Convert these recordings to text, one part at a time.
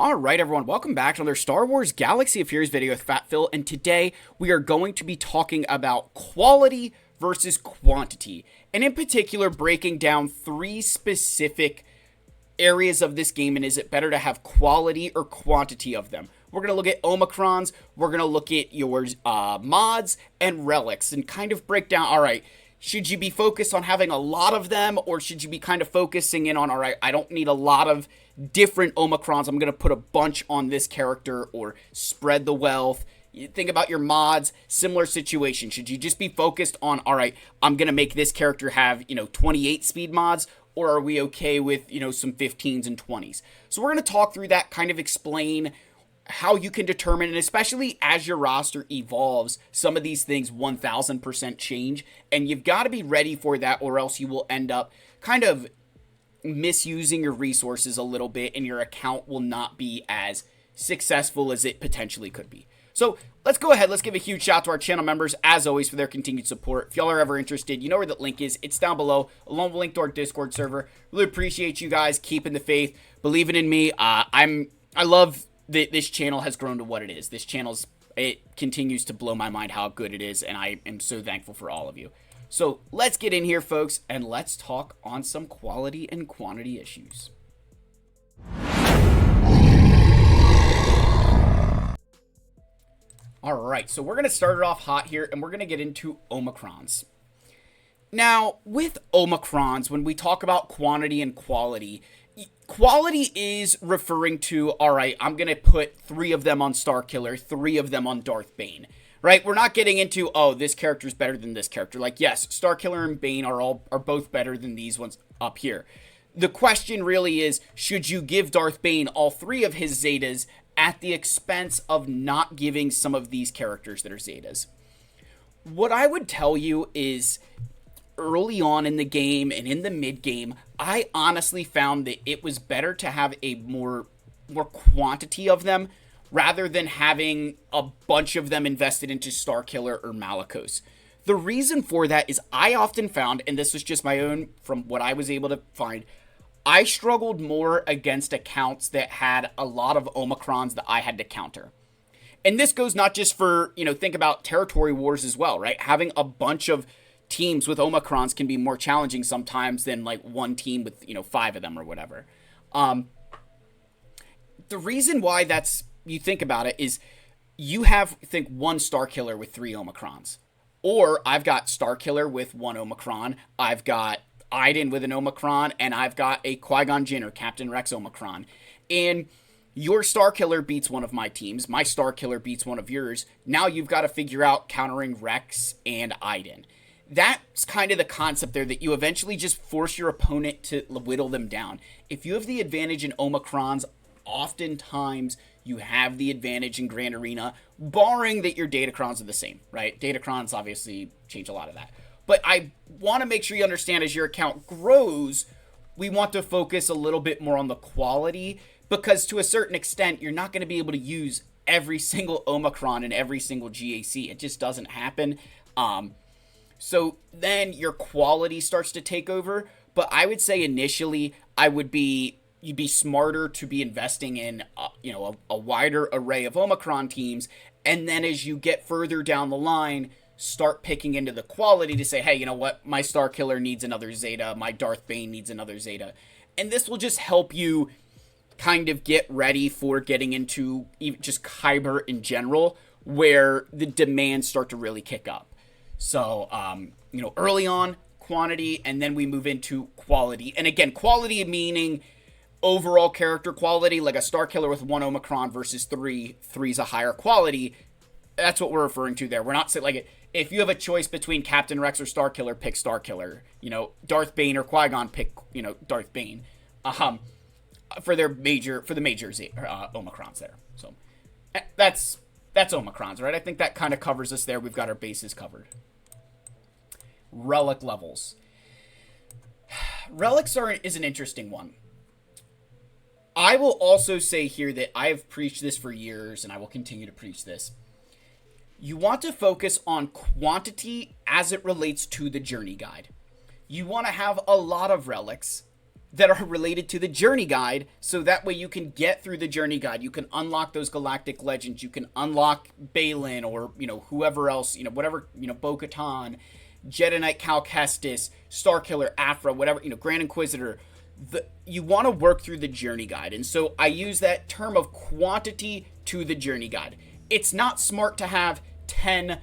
Alright everyone, welcome back to another Star Wars Galaxy of Heroes video with Fat Phil, and today we are going to be talking about quality versus quantity, and in particular breaking down three specific areas of this game, and is it better to have quality or quantity of them. We're going to look at Omacrons, we're going to look at your mods, and relics, and kind of break down, alright, should you be focused on having a lot of them, or should you be kind of focusing in on, alright, I don't need a lot of different Omacrons, I'm going to put a bunch on this character, or spread the wealth. You think about your mods, similar situation. Should you just be focused on, alright, I'm going to make this character have, 28 speed mods, or are we okay with, some 15s and 20s? So we're going to talk through that, kind of explain how you can determine, and especially as your roster evolves, some of these things 1000% change, and you've got to be ready for that, or else you will end up kind of misusing your resources a little bit, and your account will not be as successful as it potentially could be. So let's go ahead, let's give a huge shout out to our channel members, as always, for their continued support. If y'all are ever interested, you know where that link is. It's down below, along with a link to our Discord server. Really appreciate you guys keeping the faith, believing in me. I love that this channel has grown to what it is. This it continues to blow my mind how good it is, and I am so thankful for all of you. So let's get in here, folks, and let's talk on some quality and quantity issues. Alright, so we're going to start it off hot here, and we're going to get into Omacrons. Now, with Omacrons, when we talk about quantity and quality is referring to, alright, I'm going to put 3 of them on Starkiller, 3 of them on Darth Bane. Right? We're not getting into, oh, this character's better than this character. Like, yes, Starkiller and Bane are both better than these ones up here. The question really is, should you give Darth Bane all 3 of his Zetas at the expense of not giving some of these characters that are Zetas? What I would tell you is, early on in the game and in the mid game, I honestly found that it was better to have a more quantity of them, rather than having a bunch of them invested into Starkiller or Malicos. The reason for that is I often found, and this was just my own from what I was able to find, I struggled more against accounts that had a lot of Omacrons that I had to counter. And this goes not just for, think about territory wars as well, right? Having a bunch of teams with Omacrons can be more challenging sometimes than like one team with, 5 of them or whatever. The reason why you think about it is you have, one Starkiller with 3 Omacrons. Or I've got Starkiller with 1 Omacron, I've got Iden with an Omacron, and I've got a Qui-Gon Jinn or Captain Rex Omacron. And your Starkiller beats one of my teams, my Starkiller beats one of yours. Now you've got to figure out countering Rex and Iden. That's kind of the concept there, that you eventually just force your opponent to whittle them down. If you have the advantage in Omacrons, oftentimes you have the advantage in Grand Arena, barring that your Datacrons are the same, right? Datacrons obviously change a lot of that. But I want to make sure you understand, as your account grows, we want to focus a little bit more on the quality, because to a certain extent, you're not going to be able to use every single Omacron in every single GAC. It just doesn't happen. So then your quality starts to take over. But I would say initially, you'd be smarter to be investing in, a wider array of Omacron teams. And then as you get further down the line, start picking into the quality to say, hey, you know what? My Starkiller needs another Zeta. My Darth Bane needs another Zeta. And this will just help you kind of get ready for getting into even just Kyber in general, where the demands start to really kick up. So, early on, quantity, and then we move into quality. And again, quality meaning overall character quality, like a Starkiller with 1 Omacron versus 3. 3's a higher quality. That's what we're referring to there. We're not saying, like, if you have a choice between Captain Rex or Starkiller, pick Starkiller. Darth Bane or Qui-Gon, pick, Darth Bane. For the major Omacrons there. So that's Omacrons, right? I think that kind of covers us there. We've got our bases covered. Relic levels. Relics is an interesting one. I will also say here that I have preached this for years, and I will continue to preach this. You want to focus on quantity as it relates to the journey guide. You want to have a lot of relics that are related to the Journey Guide, so that way you can get through the Journey Guide. You can unlock those galactic legends. You can unlock Balin or, whoever else, whatever, Bo-Katan, Jedi Knight Cal Kestis, Starkiller, Aphra, whatever, Grand Inquisitor. You want to work through the Journey Guide. And so I use that term of quantity to the Journey Guide. It's not smart to have 10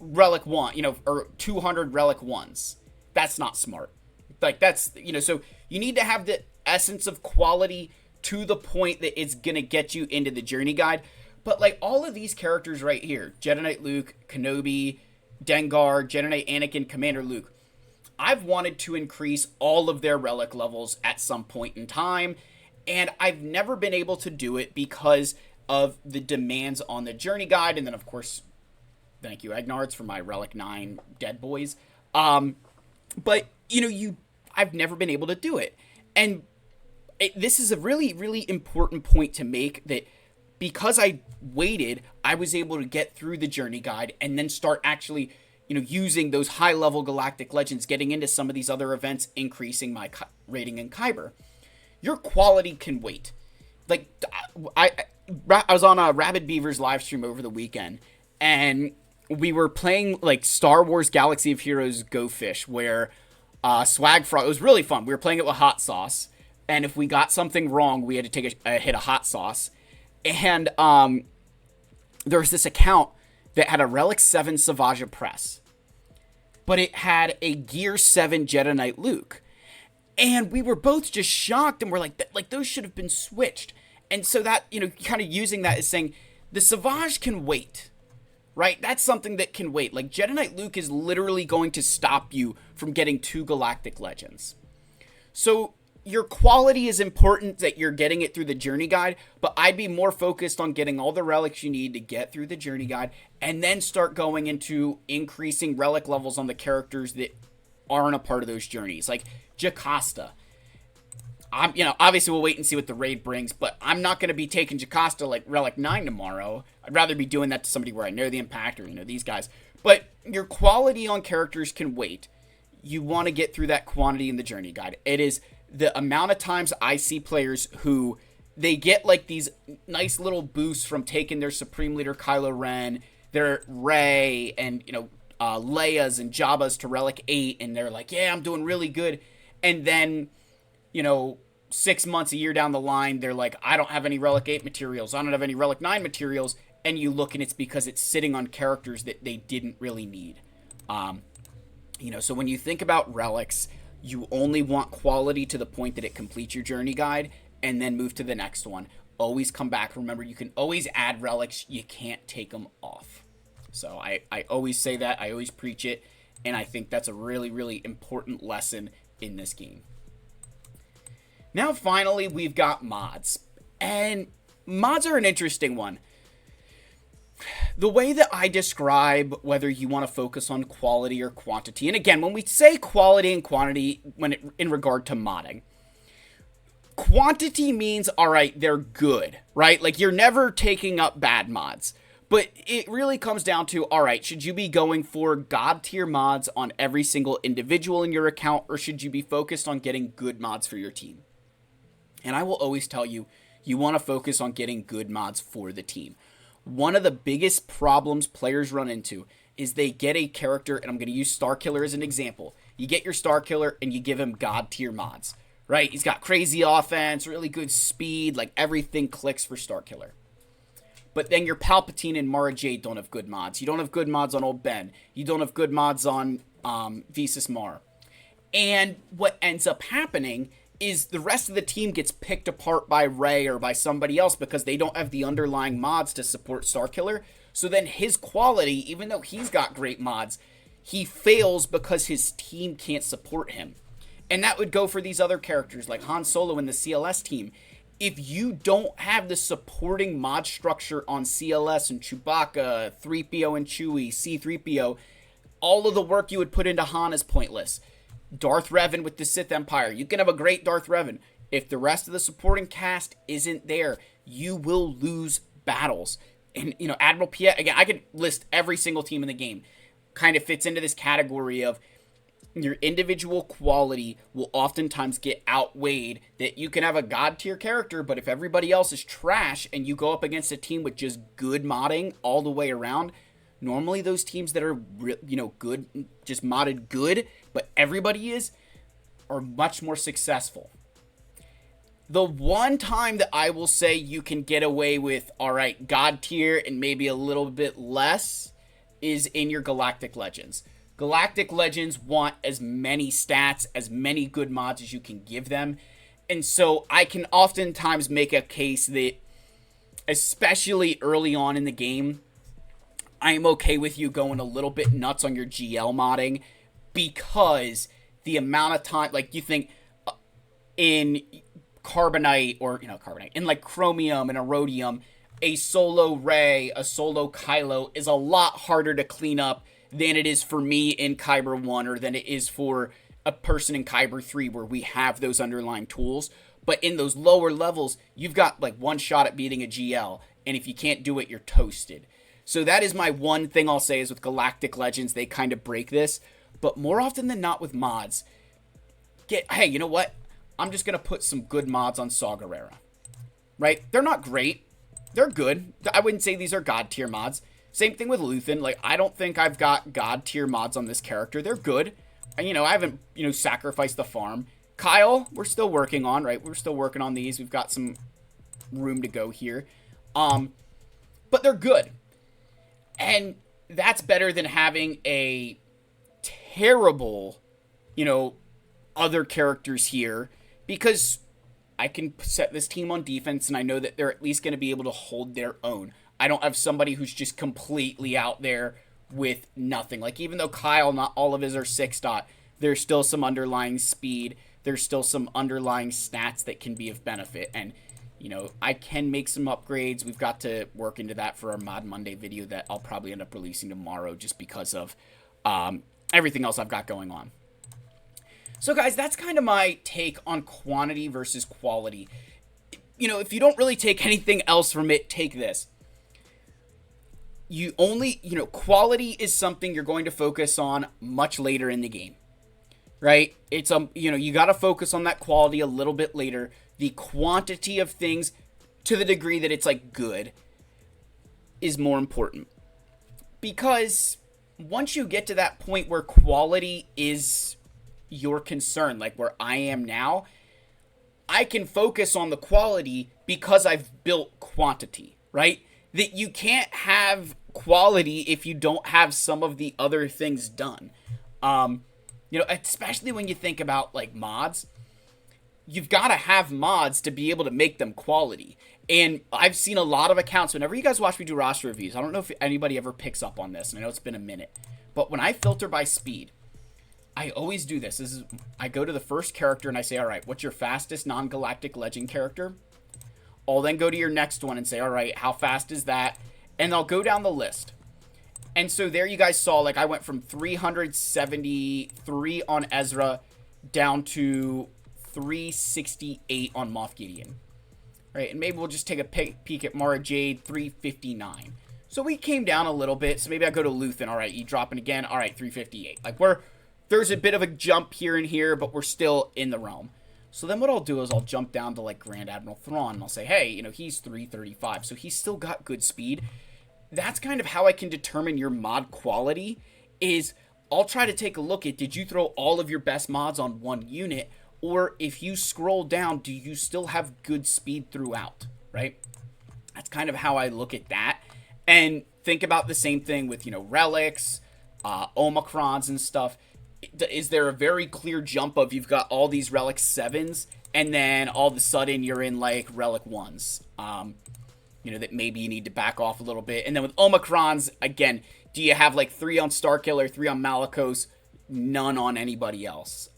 Relic 1, or 200 Relic 1s. That's not smart. Like, that's, so you need to have the essence of quality to the point that it's going to get you into the Journey Guide. But, like, all of these characters right here, Jedi Knight Luke, Kenobi, Dengar, Jedi Knight Anakin, Commander Luke, I've wanted to increase all of their Relic levels at some point in time, and I've never been able to do it because of the demands on the Journey Guide, and then, of course, thank you, Egnards, for my Relic 9 Dead Boys. But, I've never been able to do it. And this is a really, really important point to make, that because I waited, I was able to get through the Journey Guide and then start actually, using those high-level galactic legends, getting into some of these other events, increasing my rating in Kyber. Your quality can wait. Like, I was on a Rabid Beavers live stream over the weekend, and we were playing, like, Star Wars Galaxy of Heroes Go Fish, where Swag Frog, it was really fun. We were playing it with hot sauce, and if we got something wrong, we had to take a hit of hot sauce. And there was this account that had a Relic 7 Savage Press, but it had a Gear 7 Jedi Knight Luke. And we were both just shocked, and we're like, those should have been switched. And so that, kind of using that as saying, the Savage can wait, right? That's something that can wait. Like, Jedi Knight Luke is literally going to stop you from getting 2 Galactic Legends. So your quality is important, that you're getting it through the Journey Guide, but I'd be more focused on getting all the relics you need to get through the Journey Guide, and then start going into increasing relic levels on the characters that aren't a part of those journeys. Like Jocasta. Obviously we'll wait and see what the raid brings, but I'm not going to be taking Jocasta like Relic 9 tomorrow. I'd rather be doing that to somebody where I know the impact, or, these guys. But your quality on characters can wait. You want to get through that quantity in the Journey Guide. It is the amount of times I see players who, they get like these nice little boosts from taking their Supreme Leader Kylo Ren, their Rey, and, Leia's and Jabba's to Relic 8, and they're like, yeah, I'm doing really good. And then, 6 months, a year down the line, they're like, I don't have any Relic 8 materials. I don't have any Relic 9 materials. And you look, and it's because it's sitting on characters that they didn't really need. So when you think about relics, you only want quality to the point that it completes your Journey Guide, and then move to the next one. Always come back. Remember, you can always add relics. You can't take them off. So I always say that. I always preach it. And I think that's a really, really important lesson in this game. Now, finally, we've got mods. And mods are an interesting one. The way that I describe whether you want to focus on quality or quantity, and again, when we say quality and quantity in regard to modding, quantity means, all right, they're good, right? Like, you're never taking up bad mods. But it really comes down to, all right, should you be going for God tier mods on every single individual in your account, or should you be focused on getting good mods for your team? And I will always tell you, you want to focus on getting good mods for the team. One of the biggest problems players run into is they get a character, and I'm going to use Starkiller as an example. You get your Starkiller and you give him God tier mods, right? He's got crazy offense, really good speed, like everything clicks for Starkiller. But then your Palpatine and Mara Jade don't have good mods. You don't have good mods on Old Ben. You don't have good mods on Visas Mar. And what ends up happening is the rest of the team gets picked apart by Rey or by somebody else because they don't have the underlying mods to support Starkiller. So then his quality, even though he's got great mods, he fails because his team can't support him. And that would go for these other characters like Han Solo and the CLS team. If you don't have the supporting mod structure on CLS and Chewbacca, 3PO and Chewie, C-3PO, all of the work you would put into Han is pointless. Darth Revan with the Sith Empire. You can have a great Darth Revan. If the rest of the supporting cast isn't there, you will lose battles. And, Admiral Piet, again, I could list every single team in the game. Kind of fits into this category of, your individual quality will oftentimes get outweighed. That you can have a god tier character, but if everybody else is trash and you go up against a team with just good modding all the way around, normally those teams that are, good, just modded good, but everybody are much more successful. The one time that I will say you can get away with, all right, god tier and maybe a little bit less is in your Galactic Legends. Galactic Legends want as many stats, as many good mods as you can give them. And so I can oftentimes make a case that, especially early on in the game, I'm okay with you going a little bit nuts on your GL modding, because the amount of time, like, you think in Carbonite, in like Chromium and Erodium, a solo Ray, a solo Kylo is a lot harder to clean up than it is for me in Kyber 1 or than it is for a person in Kyber 3, where we have those underlying tools. But in those lower levels, you've got like one shot at beating a GL, and if you can't do it, you're toasted. So that is my one thing I'll say is with Galactic Legends, they kind of break this. But more often than not with mods, hey, you know what? I'm just going to put some good mods on Saw Gerrera. Right? They're not great. They're good. I wouldn't say these are god tier mods. Same thing with Luthen. Like, I don't think I've got god tier mods on this character. They're good. And, I haven't, sacrificed the farm. Kyle, we're still working on, right? We're still working on these. We've got some room to go here. But they're good. And that's better than having a terrible, other characters here, because I can set this team on defense and I know that they're at least going to be able to hold their own. I don't have somebody who's just completely out there with nothing. Like, even though Kyle, not all of his are 6-dot, there's still some underlying speed. There's still some underlying stats that can be of benefit. And, I can make some upgrades. We've got to work into that for our Mod Monday video that I'll probably end up releasing tomorrow, just because of everything else I've got going on. So, guys, that's kind of my take on quantity versus quality. If you don't really take anything else from it, take this. You only, quality is something you're going to focus on much later in the game, right? It's, you got to focus on that quality a little bit later. The quantity of things, to the degree that it's, like, good, is more important. Because once you get to that point where quality is your concern, like where I am now, I can focus on the quality because I've built quantity, right? That you can't have quality if you don't have some of the other things done. Especially when you think about like mods, you've got to have mods to be able to make them quality. And I've seen a lot of accounts, whenever you guys watch me do roster reviews, I don't know if anybody ever picks up on this, and I know it's been a minute, but when I filter by speed, I always do this. I go to the first character and I say, all right, what's your fastest non-galactic legend character? I'll then go to your next one and say, all right, how fast is that? And I'll go down the list. And so there you guys saw, like, I went from 373 on Ezra down to 368 on Moff Gideon. Right, and maybe we'll just take a peek at Mara Jade, 359. So we came down a little bit. So maybe I go to Luthen. All right, you dropping again. All right, 358. Like, there's a bit of a jump here and here, but we're still in the realm. So then what I'll do is I'll jump down to, like, Grand Admiral Thrawn, and I'll say, hey, he's 335, so he's still got good speed. That's kind of how I can determine your mod quality, is I'll try to take a look at, did you throw all of your best mods on one unit, or if you scroll down, do you still have good speed throughout, right? That's kind of how I look at that. And think about the same thing with, Relics, Omacrons and stuff. Is there a very clear jump of you've got all these Relic 7s and then all of a sudden you're in like Relic 1s? That maybe you need to back off a little bit. And then with Omacrons, again, do you have like 3 on Starkiller, 3 on Malicos, none on anybody else?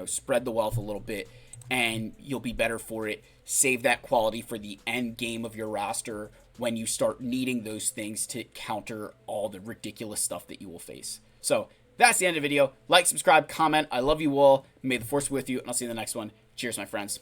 Spread the wealth a little bit and you'll be better for it. Save that quality for the end game of your roster when you start needing those things to counter all the ridiculous stuff that you will face. So that's the end of the video. Like, subscribe, comment. I love you all. May the force be with you, and I'll see you in the next one. Cheers, my friends.